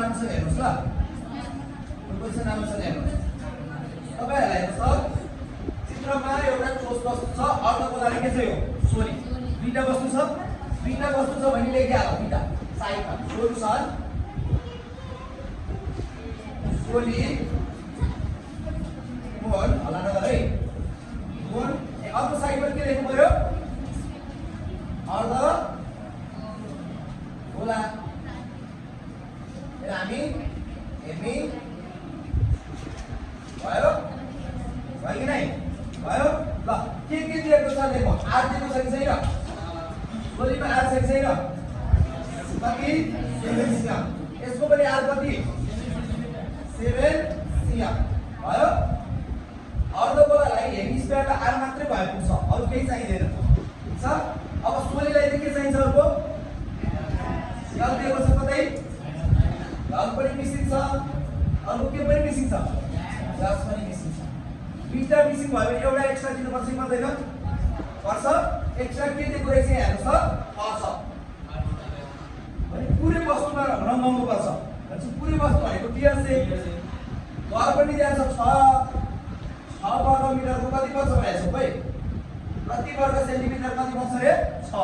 राम्रोसँग हेर्नुहोस् ल क्वेसन राम्रोसँग हेर्नुहोस् तपाईहरुलाई हेर्नुहोस् चित्रमा एउटा ठोस वस्तु छ अर्धगोलाले के छ यो सोली दुईटा वस्तु छ भने लेख्या हो दुईटा साइडमा सोलुसन सोली कोण हल्ला नगर है कोण अर्को साइडमा के लेख्नु पर्यो अर्ध गोला हामी हेर्ने भयो भयो कि नै भयो ल के दिएको छ देखो आर दिएको छ कि छैन सोलीमा आर छ कि छैन कति 7 सिएम यसको पनि आर कति 7 सिएम भयो अर्धगोलालाई हेमी स्क्वायरलाई आर मात्रै भए पुग्छ अरु केही चाहिँदैन ठीक छ अब सोलीलाई चाहिँ के चाहिन्छ अर्को यल दिएको छ कतै यल पनि मिसिङ छ अर्को के पनि मिसिङ छ प्लस पनि मिसिङ छ दुईटा मिसिङ भयो भने एउटा एक्स्ट्रा दिनु पर्छ कि पर्दैन पर्छ एक्स्ट्रा के दिएको रहेछ हेर्नुस् त पर्छ भने पुरै वस्तुमा रमाउनु पर्छ भनेपछि पुरै वस्तु भनेको क्लियर से घर पनि दिएको छ 6 वर्ग मिटरको कति पर्छ भनेको छ भाइ प्रति वर्ग सेन्टिमिटर कति पर्छ रे 6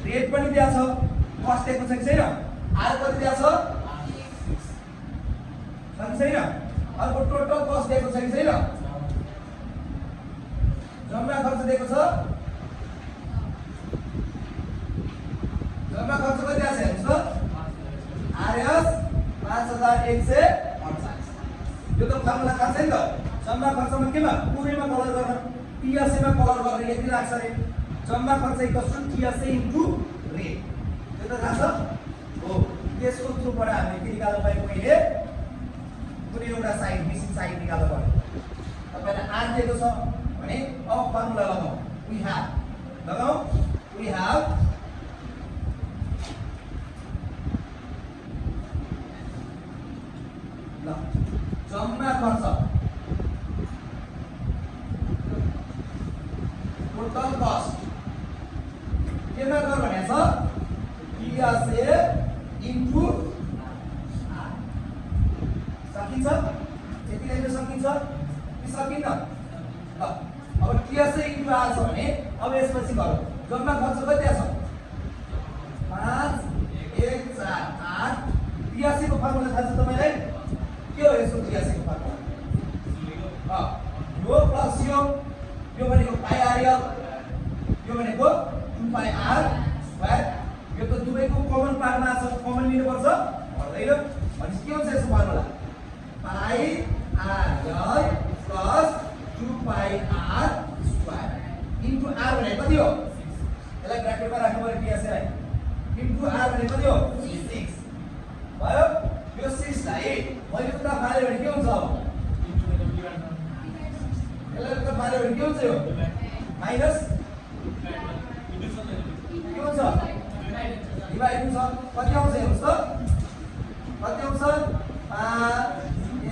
रेट पनि दिएको छ कस दिएको छ कि छैन आर कति दिएको छ 6 छैन अर्को टोटल कस्ट दिएको छ कि छैन जम्मा खर्च दिएको छ जम्मा खर्च कति आछ हेर्नुस् त आरएस 5148 यो त फर्मुला थाहा छ नि त जम्मा खर्चमा केमा पुरैमा कलर गर्न टीएसए मा कलर गरेर यति लाग्छ रे जम्मा खर्च equals to TSA into rate यो त थाहा छ हो त्यसको थ्रुबाट हामीले के निकाल्नु पाएको पहिले कुनै एउटा साइड मिसिङ साइड निकाल्नु पर्यो तपाईलाई आर दिएको छ भने अब फर्मुला लगाऊ वी have ल जम्मा खर्च टोटल कस्ट केमा गर भनेछ टीएसए इन्टु सकिन्छ यति लेख्न सकिन्छ कि सकिन्न ल अब टीएसए इन्टु आर छ भने अब यसपछि गरौँ जम्मा खर्च कति छ 5148 टीएसए को फर्मुला थाहा छ तपाईलाई के हो यसको टीएसए को फर्मुला यो प्लस यो भनेको पाइ आरएल यो भनेको 2 पाइ आर स्क्वायर यो त दुवैको कमन पार्टमा छ कमन लिनु पर्छ पर्दैन भने के हुन्छ यसको फर्मुला पाइ आरएल प्लस 2 पाइ आर स्क्वायर इन्टु आर भने कति हो यसलाई ब्र्याकेटमा राख्नु पर्यो टीएसए लाई इन्टु आर भने कति हो 6 भयो यो 6 लाई मैले उता फाल्यो भने के हुन्छ अब यसलाई उता फाल्यो भने के हुन्छ यो माइनस के हुन्छ डिभाइड हुन्छ कति आउँछ हेर्नुस् त कति आउँछ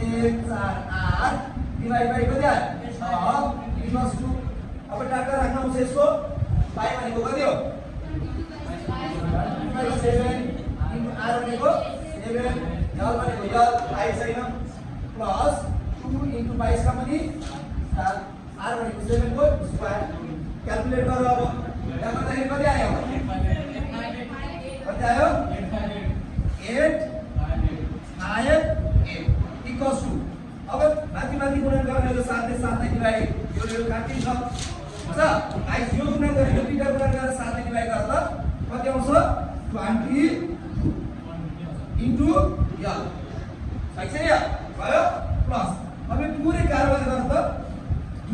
5148 डिभाइड बाइ कति आयो 6 अब टाका राख्न आउँछ यसको पाइ भनेको कति हो 7 इन्टु आर भनेको 7 यल भनेको यल पाइ छैन प्लस 2 इन्टु 22 का पनि आर भनेको 7 को स्क्वायर क्याल्कुलेट गर अब यहाँ गर्दाखेरि कति आयो कति आयो 858 इक्वल्स टु अब माथि गुणन गर्ने यो 7 ले 7 लाई डिभाइड यो काटिन्छ छ गाइस यो गुणन गरेर यो दुईटा गुणन गरेर 7 ले डिभाइड गर्दा कति आउँछ 20 इन्टु यल ठीक छ या भयो प्लस अब पुरै कारबार गर्दा 2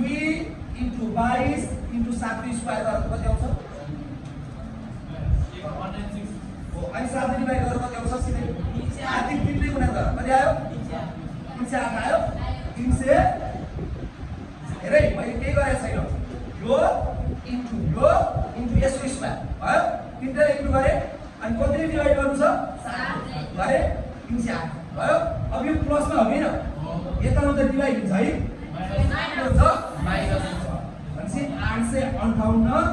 इन्टु 22 इन्टु 7 स्क्वायर गर्दा कति आउँछ 196 हो अनि 7 डिभाइड गर्दा कति आउँछ सिधै आर्थिक तिनले गुणन गर कति आयो 308 आयो 300 हेरै मैले के गरेको छैन यो इन्टु यसको स्क्वायर भयो तिनले इन्टु गरे अनि कतिले डिभाइड गर्नु छ 7 गरे 308 भयो अब यो प्लसमा हो हैन यतामा त डिभाइड हुन्छ है माइनस हुन्छ भनेपछि 858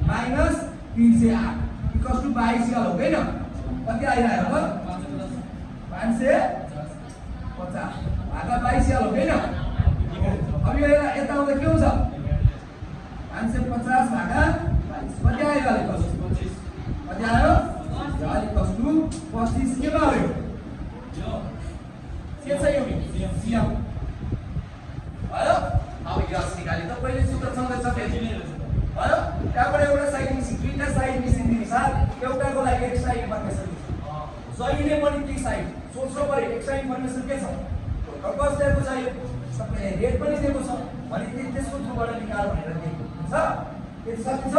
माइनस 308 इक्वल्स टु 22 यल हो हैन कति आइरायो अब 550 भागा 22 हाल्नु हैन। अब यो यता आउँदा के हुन्छ 550 भागा 22 कति आयो अहिले कति आयो अहिले कस्तो 25 के भयो के छ यो सिएम भयो। अब यस निकाले त पहिले सूत्र सँगै छ फेरि भयो। त्यहाँबाट एउटा साइड मिसिङ दुईटा साइड मिसिङ दिने साथ एउटाको लागि एक्स्ट्रा इन्फर्मेसन जहिले पनि के साइड सोच्नु पर्यो एक्स्ट्रा इन्फर्मेसन के छ कस दिएको छ यो सबै रेट पनि दिएको छ भने त्यसको थ्रुबाट निकाल भनेर दिएको छ। यति सकिन्छ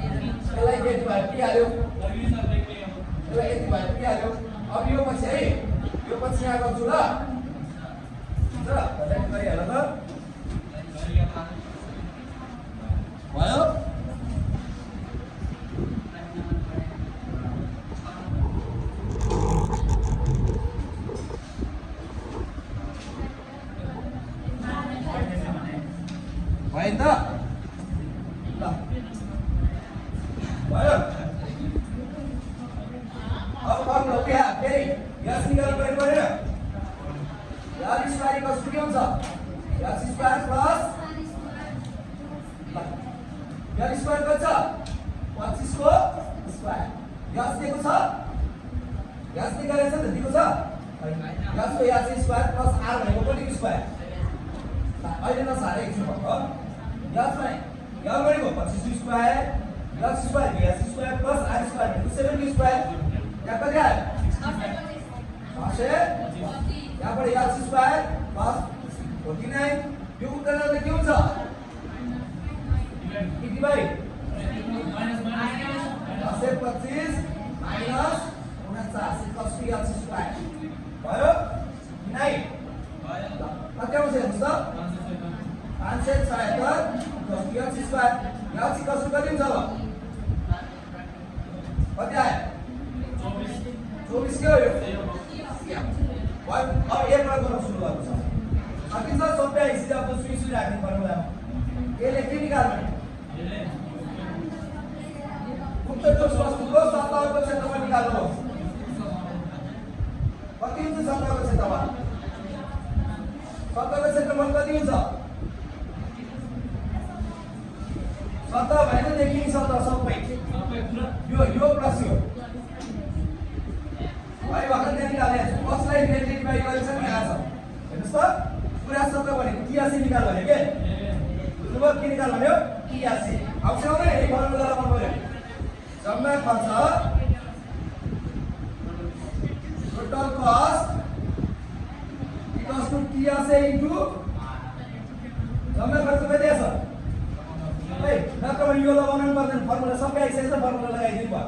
यसलाई यति भए पिहाल्यो यसलाई यति भए पिहाल्यो। अब यो पछि है यो पछि यहाँ गर्छु ल गरिहाल त भयो। भयो त ल भयो। अब फर्मुला क्या फेरि यस निकाल्नु परेन यार स्क्वायर कस्तो के हुन्छ यस स्क्वायर प्लस यार स्क्वायर कति छ 25 को स्क्वायर यस दिएको छ यस निकालेको छ त दिएको छ यसको यस स्क्वायर प्लस r भनेको पनि स्क्वायर अहिले नसारे एकछिन भयो यसमा यहाँ गरेको 25 स्क्वायर यस स्क्वायर यस स्क्वायर प्लस r स्क्वायर भनेको 70 स्क्वायर यहाँ कति आयो 600 यहाँबाट यस स्क्वायर प्लस 49 यो उत्तरले के हुन्छ 80/1025 माइनस 49 प्लस यस स्क्वायर भयो 9 कति आउँछ हेर्नुस् त 576 प्लस यस स्क्वायर यस कसो कति हुन्छ अब कति आयो 24 के हो यो अब एकबाट गर्न सुरु गर्नु छ सकिन्छ सबै आइसक्यो। अब सुई राख्ने फर्मुला यसले के निकाल्ने मुक्त जोस वस्तुको सतहको क्षेत्रफल निकाल्नु कति हुन्छ सतहको क्षेत्रफल कति हुन्छ सतह भनेको देखिने सतह सबै यो प्लस यो भाइ भर्खर त्यहाँ निकालेको छु कसलाई डेल्टा बाइ गरेछ नि आछ हेर्नुस् त पुरा सतह भनेको 83 निकाल भने के बुझ्नुभयो के निकाल भन्यो 83 आउँछ आउँदैन यही फर्मुला लगाउनु पर्यो जम्मा खर्च total cost equals to 83 into जम्मा खर्च कति आछ है नत्र भने यो लगाउनु पर्दैन फर्मुला सबै आइसकेछ फर्मुला लगाइदिनु भयो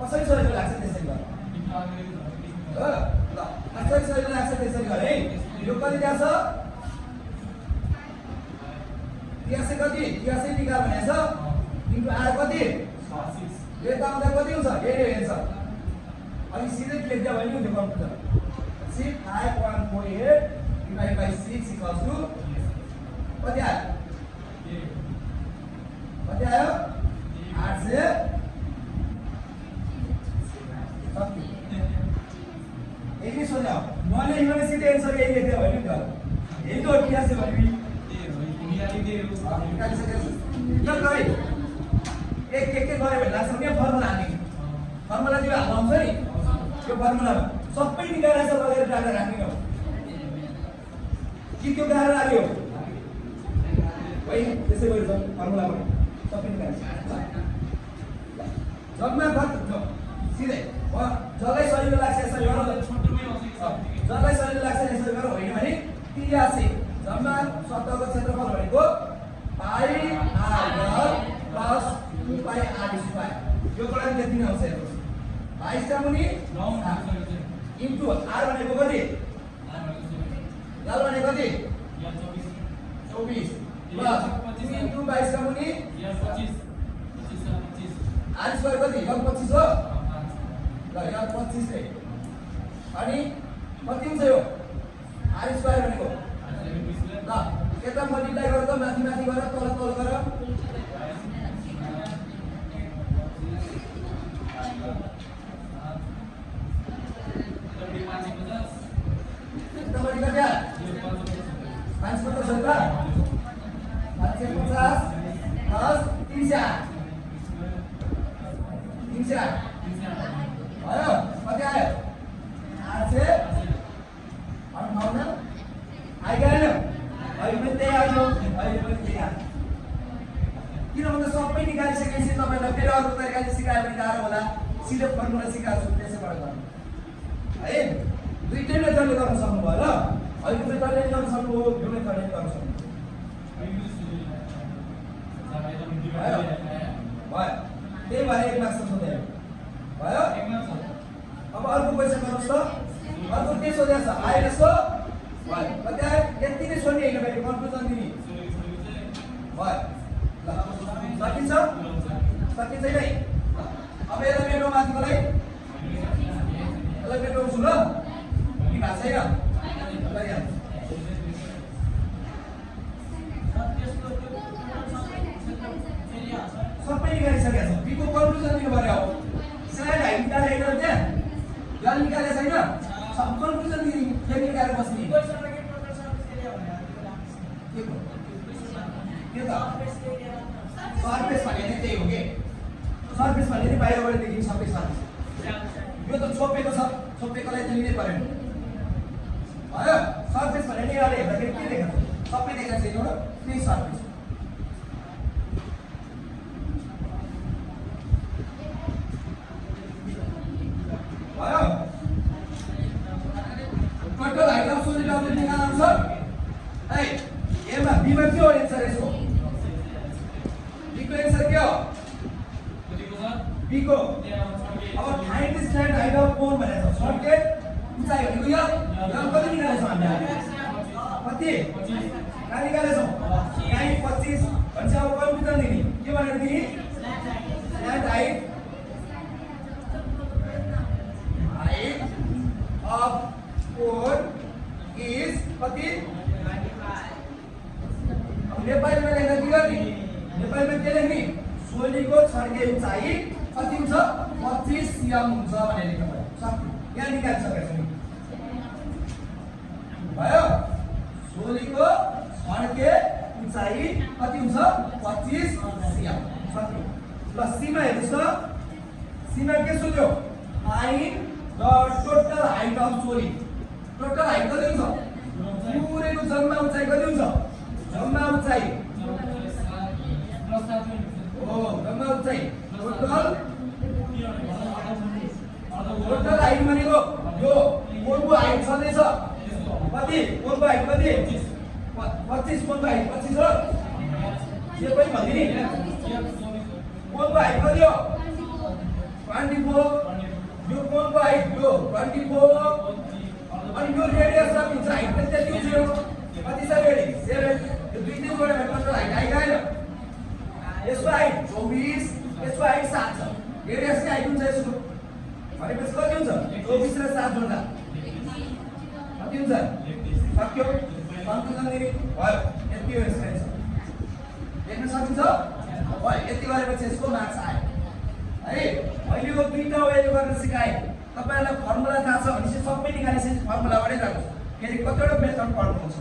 कसरी सजिलो लाग्छ त्यसरी गर ल कसरी सजिलो लाग्छ त्यसरी गर है यो कति छ 83 कति 83 निकाल भनेछ इन्टु r कति 26 यो त आउँदा कति हुन्छ हेर्यो हेर्छ अनि सिधै लेख्दा भयो नि त्यो computer 5148 divided by 6 equals to कति आयो कति आयो 800 यही सोध्यो मैले युनिभर्सिटी एन्सर यही लेख्दै भयो नि त यही त इतिहास भने एक गऱ्यो भने लाग्छ क्या फर्मुला हाल्ने फर्मुला त्यो हाल्नु आउँछ नि त्यो फर्मुलामा सबै निकालेर लगेर डाटा राख्ने हो कि त्यो गाह्रो लाग्यो है त्यसै गरी फर्मुलामा सबै निकाल्छ जम्मा खर्च सिधै जसलाई सजिलो लाग्छ यसरी गरौँ जसलाई सजिलो लाग्छ यसरी गरौँ होइन भने 83 जम्मा सतहको क्षेत्रफल भनेको पाइ r प्लस 2 r स्क्वायर यो कुरा त्यति नै आउँछ हेर्नुस् 22 का मुनि 9 इन्टु r भनेको कति l भनेको कति 24 प्लस 2 इन्टु 22 का मुनि 25 r स्क्वायर कति l 25 हो ल यहाँ 25 है अनि कति हुन्छ यो r स्क्वायर भनेको ल यता मल्टिप्लाई गर त माथि माथि गर तल तल गर 308 भयो कति आयो 858 आइगएन अहिले पनि त्यही आयो अहिले पनि त्यही आयो किन भन्दा सबै निकालिसकेपछि तपाईलाई फेरि अर्को तरिकाले सिकायो भने गाह्रो होला सिधै फर्मुला सिकाएको छु त्यसैबाट गर्नु है दुईटै मेथडले गर्न सक्नुभयो ल अहिले मेथडले गर्न सक्नुभयो यो मेथडले गर्न सक्नुभयो भयो त्यही भएर 1 मार्क्स सोधेर भयो अब अर्को क्वेसन गर्नुहोस् त अर्को के सोधेको छ आयो यसको भयो कति आयो यति नै सोध्ने होइन फेरि कन्फ्युजन दिने भयो ल सकिन्छ सकिन्छ नै अब यसलाई मेट्रो माथिकोलाई यसलाई मेट्रो छु ल कि भएको छैन गरिहाल्नु सबै निकालिसकेको छ बीको कन्क्लुजन दिनु पर्यो स्लाइड हाइट निकालेको छैन त्यहाँ यहाँ निकालेको छैन सब कन्क्लुजन दिने के निकालेर बस्ने के त सर्फेस भनेको त्यही हो के सर्फेस भनेको बाहिरबाट देखिने सबै सर्फेस यो त छोपेको छ छोपेकोलाई त लिनै पर्यो भयो सर्फेस भनेको यहाँले हेर्दाखेरि के देखाएको सबै देखाएको छ एउटा त्यही सर्फेस भयो total height of solid object निकाल्नु छ है एमा बीमा के हो आन्सर यसको बीको आन्सर के हो बीको अब find the slant height of cone भनेको छ सर्टेड उचाइ भनेको यो कति निकालेछौ हामीले कति कहाँ निकालेछौ यहाँ 25 भन्छ अब कन्फ्युजन दिने के भनेर दिने stand height of cone is कति अब नेपालीमा लेख्दा के गर्ने नेपालीमा के लेख्ने सोलीको छड्के उचाइ कति हुन्छ 25 सिएम हुन्छ भनेर लेख्नु पर्यो सक्यो यहाँ निकालिसकेको छु भयो सोलीको छड्के उचाइ कति हुन्छ 25 सिएम सक्यो ल सीमा हेर्नुस् त सीमा के सोध्यो find the total height of solid total height कति हुन्छ पुरैको जम्मा उचाइ कति हुन्छ जम्मा उचाइ ओ जम्मा उचाइ टोटल हाइट भनेको यो कोनको हाइट छँदैछ कति कोनको हाइट कति 25 कोनको हाइट 25 हो के पनि भनिदिने कोनको हाइट कति हो 24 यो कोनको हाइट यो 24 अनि यो रेडियस हुन्छ हाइट पनि त्यति हुन्छ कति छ रेडियस 7 यो दुई दिन जोडेर टोटल हाइट आइगएन यसको हाइट 24 यसको हाइट 7 छ रेडियस के हाइट हुन्छ यसको भनेपछि कति हुन्छ 24 र 7 जोड्दा कति हुन्छ सक्यो कन्क्लुजन दिने भयो यति हो यसको आन्सर देख्न सकिन्छ भयो यति गरेपछि यसको मार्क्स आयो है अहिले यो दुईटा वेले गर्न सिकाए तपाईहरुलाई फर्मुला थाहा छ भनेपछि सबै निकालिसकेपछि फर्मुलाबाटै जान्छ फेरि कतिवटा मेथड पढ्नुहुन्छ